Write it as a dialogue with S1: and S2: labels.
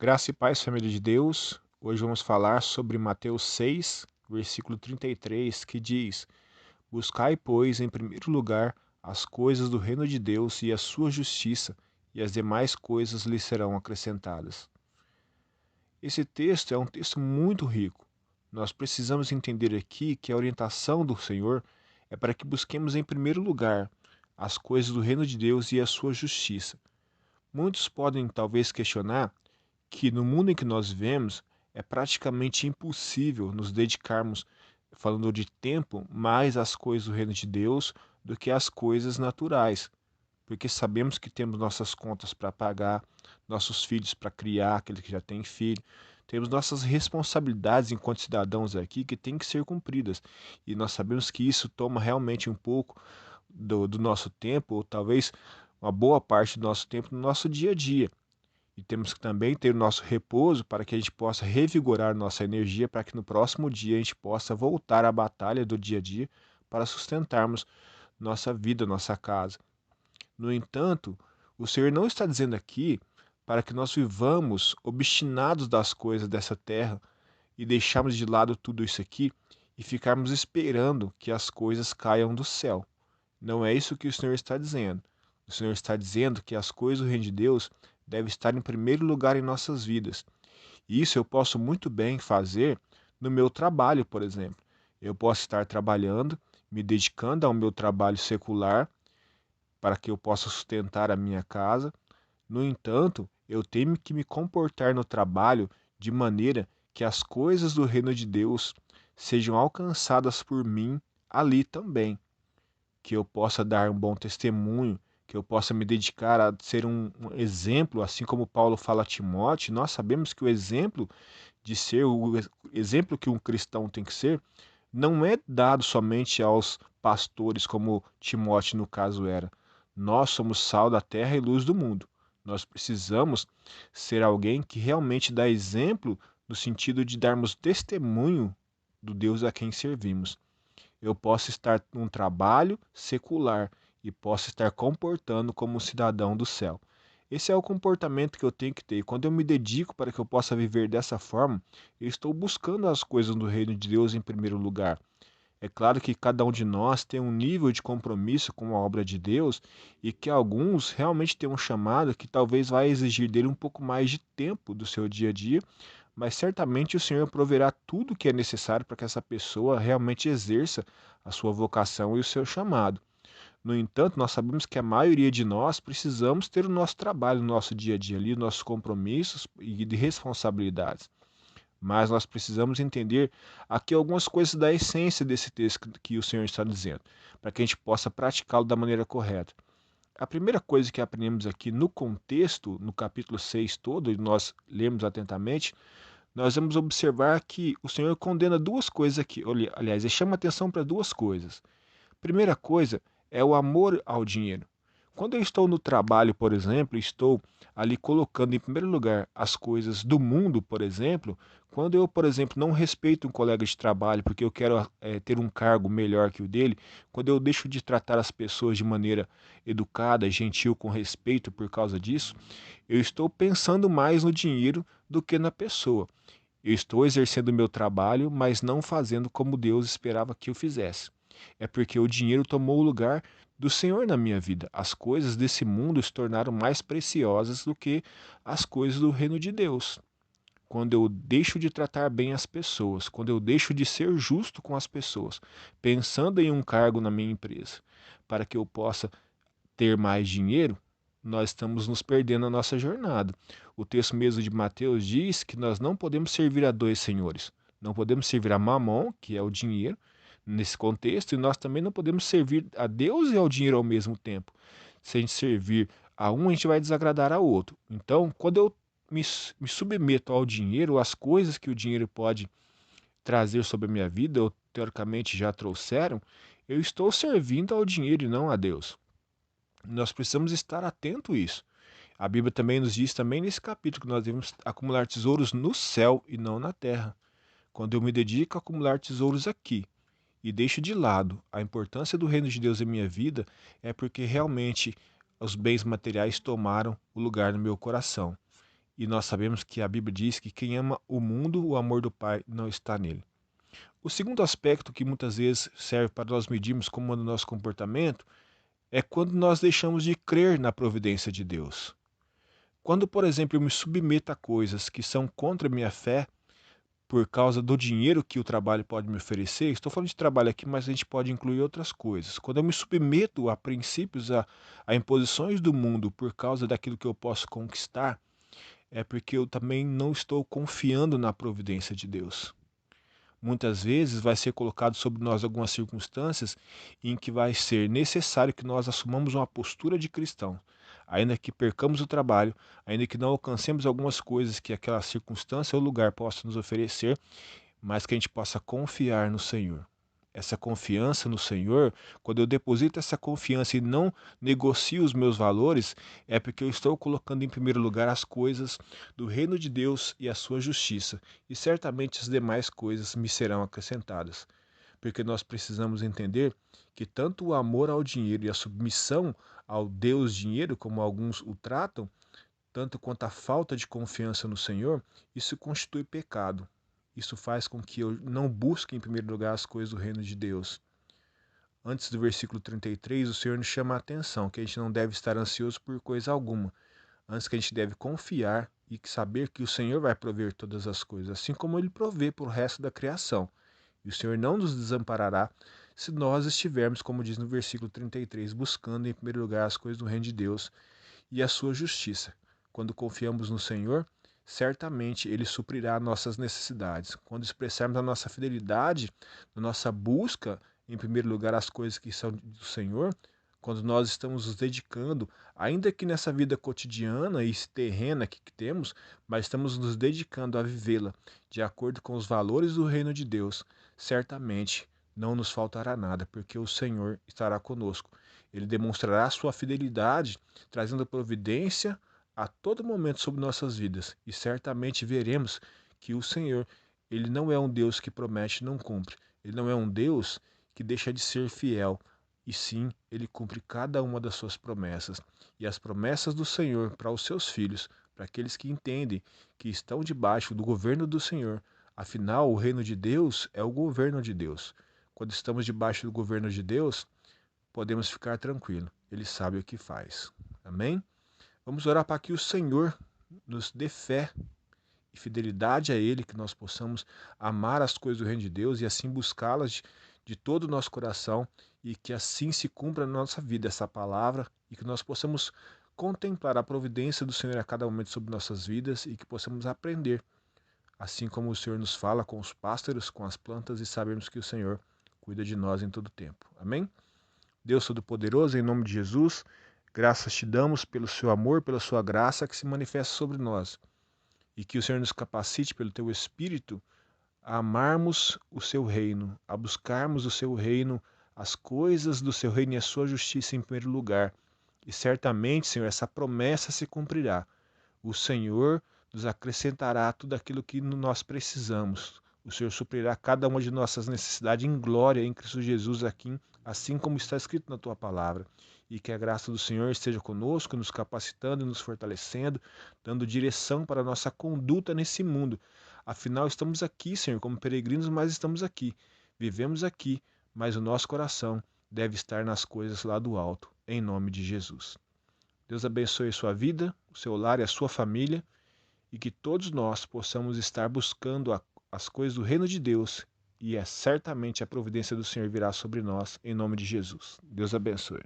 S1: Graça e paz, família de Deus. Hoje vamos falar sobre Mateus 6, versículo 33, que diz: Buscai, pois, em primeiro lugar as coisas do reino de Deus e a sua justiça, e as demais coisas lhe serão acrescentadas. Esse texto é um texto muito rico. Nós precisamos entender aqui que a orientação do Senhor é para que busquemos em primeiro lugar as coisas do reino de Deus e a sua justiça. Muitos podem talvez questionar que no mundo em que nós vivemos é praticamente impossível nos dedicarmos, falando de tempo, mais às coisas do reino de Deus do que às coisas naturais, porque sabemos que temos nossas contas para pagar, nossos filhos para criar, aqueles que já têm filho, temos nossas responsabilidades enquanto cidadãos aqui que têm que ser cumpridas, e nós sabemos que isso toma realmente um pouco do nosso tempo, ou talvez uma boa parte do nosso tempo no nosso dia a dia. E temos que também ter o nosso repouso para que a gente possa revigorar nossa energia para que no próximo dia a gente possa voltar à batalha do dia a dia para sustentarmos nossa vida, nossa casa. No entanto, o Senhor não está dizendo aqui para que nós vivamos obstinados das coisas dessa terra e deixarmos de lado tudo isso aqui e ficarmos esperando que as coisas caiam do céu. Não é isso que o Senhor está dizendo. O Senhor está dizendo que as coisas do reino de Deus devem estar em primeiro lugar em nossas vidas. E isso eu posso muito bem fazer no meu trabalho, por exemplo. Eu posso estar trabalhando, me dedicando ao meu trabalho secular para que eu possa sustentar a minha casa. No entanto, eu tenho que me comportar no trabalho de maneira que as coisas do reino de Deus sejam alcançadas por mim ali também, que eu possa dar um bom testemunho, que eu possa me dedicar a ser um exemplo, assim como Paulo fala a Timóteo. Nós sabemos que o exemplo de ser, o exemplo que um cristão tem que ser, não é dado somente aos pastores, como Timóteo no caso era. Nós somos sal da terra e luz do mundo. Nós precisamos ser alguém que realmente dá exemplo no sentido de darmos testemunho do Deus a quem servimos. Eu posso estar num trabalho secular e posso estar comportando como um cidadão do céu. Esse é o comportamento que eu tenho que ter. E quando eu me dedico para que eu possa viver dessa forma, eu estou buscando as coisas do reino de Deus em primeiro lugar. É claro que cada um de nós tem um nível de compromisso com a obra de Deus e que alguns realmente têm um chamado que talvez vai exigir dele um pouco mais de tempo do seu dia a dia, mas certamente o Senhor proverá tudo o que é necessário para que essa pessoa realmente exerça a sua vocação e o seu chamado. No entanto, nós sabemos que a maioria de nós precisamos ter o nosso trabalho, o nosso dia a dia ali, nossos compromissos e de responsabilidades. Mas nós precisamos entender aqui algumas coisas da essência desse texto que o Senhor está dizendo, para que a gente possa praticá-lo da maneira correta. A primeira coisa que aprendemos aqui no contexto, no capítulo 6 todo, e nós lemos atentamente, nós vamos observar que o Senhor condena duas coisas aqui. Aliás, ele chama atenção para duas coisas. Primeira coisa é o amor ao dinheiro. Quando eu estou no trabalho, por exemplo, estou ali colocando em primeiro lugar as coisas do mundo, por exemplo, quando eu, por exemplo, não respeito um colega de trabalho porque eu quero ter um cargo melhor que o dele, quando eu deixo de tratar as pessoas de maneira educada, gentil, com respeito por causa disso, eu estou pensando mais no dinheiro do que na pessoa. Eu estou exercendo o meu trabalho, mas não fazendo como Deus esperava que eu fizesse. É porque o dinheiro tomou o lugar do Senhor na minha vida. As coisas desse mundo se tornaram mais preciosas do que as coisas do reino de Deus. Quando eu deixo de tratar bem as pessoas, quando eu deixo de ser justo com as pessoas, pensando em um cargo na minha empresa, para que eu possa ter mais dinheiro, nós estamos nos perdendo na nossa jornada. O texto mesmo de Mateus diz que nós não podemos servir a dois senhores. Não podemos servir a Mamon, que é o dinheiro, nesse contexto, e nós também não podemos servir a Deus e ao dinheiro ao mesmo tempo. Se a gente servir a um, a gente vai desagradar ao outro. Então, quando eu me submeto ao dinheiro, às coisas que o dinheiro pode trazer sobre a minha vida, ou teoricamente já trouxeram, eu estou servindo ao dinheiro e não a Deus. Nós precisamos estar atento a isso. A Bíblia também nos diz, também nesse capítulo, que nós devemos acumular tesouros no céu e não na terra. Quando eu me dedico a acumular tesouros aqui e deixo de lado a importância do reino de Deus em minha vida, é porque realmente os bens materiais tomaram o lugar no meu coração. E nós sabemos que a Bíblia diz que quem ama o mundo, o amor do Pai não está nele. O segundo aspecto que muitas vezes serve para nós medirmos como anda o nosso comportamento é quando nós deixamos de crer na providência de Deus. Quando, por exemplo, eu me submeto a coisas que são contra a minha fé, por causa do dinheiro que o trabalho pode me oferecer, estou falando de trabalho aqui, mas a gente pode incluir outras coisas. Quando eu me submeto a princípios, a imposições do mundo por causa daquilo que eu posso conquistar, é porque eu também não estou confiando na providência de Deus. Muitas vezes vai ser colocado sobre nós algumas circunstâncias em que vai ser necessário que nós assumamos uma postura de cristão. Ainda que percamos o trabalho, ainda que não alcancemos algumas coisas que aquela circunstância ou lugar possa nos oferecer, mas que a gente possa confiar no Senhor. Essa confiança no Senhor, quando eu deposito essa confiança e não negocio os meus valores, é porque eu estou colocando em primeiro lugar as coisas do reino de Deus e a sua justiça, e certamente as demais coisas me serão acrescentadas. Porque nós precisamos entender que tanto o amor ao dinheiro e a submissão ao Deus dinheiro, como alguns o tratam, tanto quanto a falta de confiança no Senhor, isso constitui pecado. Isso faz com que eu não busque em primeiro lugar as coisas do reino de Deus. Antes do versículo 33, o Senhor nos chama a atenção que a gente não deve estar ansioso por coisa alguma. Antes que a gente deve confiar e saber que o Senhor vai prover todas as coisas, assim como Ele provê para o resto da criação. E o Senhor não nos desamparará se nós estivermos, como diz no versículo 33, buscando em primeiro lugar as coisas do reino de Deus e a sua justiça. Quando confiamos no Senhor, certamente Ele suprirá nossas necessidades. Quando expressarmos a nossa fidelidade, na nossa busca, em primeiro lugar, às coisas que são do Senhor, quando nós estamos nos dedicando, ainda que nessa vida cotidiana e terrena que temos, mas estamos nos dedicando a vivê-la de acordo com os valores do reino de Deus, certamente não nos faltará nada, porque o Senhor estará conosco. Ele demonstrará sua fidelidade, trazendo providência a todo momento sobre nossas vidas. E certamente veremos que o Senhor, Ele não é um Deus que promete e não cumpre. Ele não é um Deus que deixa de ser fiel. E sim, Ele cumpre cada uma das suas promessas. E as promessas do Senhor para os seus filhos, para aqueles que entendem que estão debaixo do governo do Senhor. Afinal, o reino de Deus é o governo de Deus. Quando estamos debaixo do governo de Deus, podemos ficar tranquilos. Ele sabe o que faz. Amém? Vamos orar para que o Senhor nos dê fé e fidelidade a Ele, que nós possamos amar as coisas do reino de Deus e assim buscá-las de todo o nosso coração e que assim se cumpra na nossa vida essa palavra e que nós possamos contemplar a providência do Senhor a cada momento sobre nossas vidas e que possamos aprender, assim como o Senhor nos fala com os pássaros, com as plantas e sabemos que o Senhor cuida de nós em todo tempo. Amém? Deus Todo-Poderoso, em nome de Jesus, graças te damos pelo seu amor, pela sua graça que se manifesta sobre nós. E que o Senhor nos capacite pelo teu Espírito a amarmos o seu reino, a buscarmos o seu reino, as coisas do seu reino e a sua justiça em primeiro lugar. E certamente, Senhor, essa promessa se cumprirá. O Senhor nos acrescentará tudo aquilo que nós precisamos. O Senhor suprirá cada uma de nossas necessidades em glória em Cristo Jesus aqui, assim como está escrito na tua palavra. E que a graça do Senhor esteja conosco, nos capacitando e nos fortalecendo, dando direção para a nossa conduta nesse mundo. Afinal, estamos aqui, Senhor, como peregrinos, mas estamos aqui. Vivemos aqui, mas o nosso coração deve estar nas coisas lá do alto, em nome de Jesus. Deus abençoe a sua vida, o seu lar e a sua família, e que todos nós possamos estar buscando as coisas do reino de Deus, e certamente a providência do Senhor virá sobre nós, em nome de Jesus. Deus abençoe.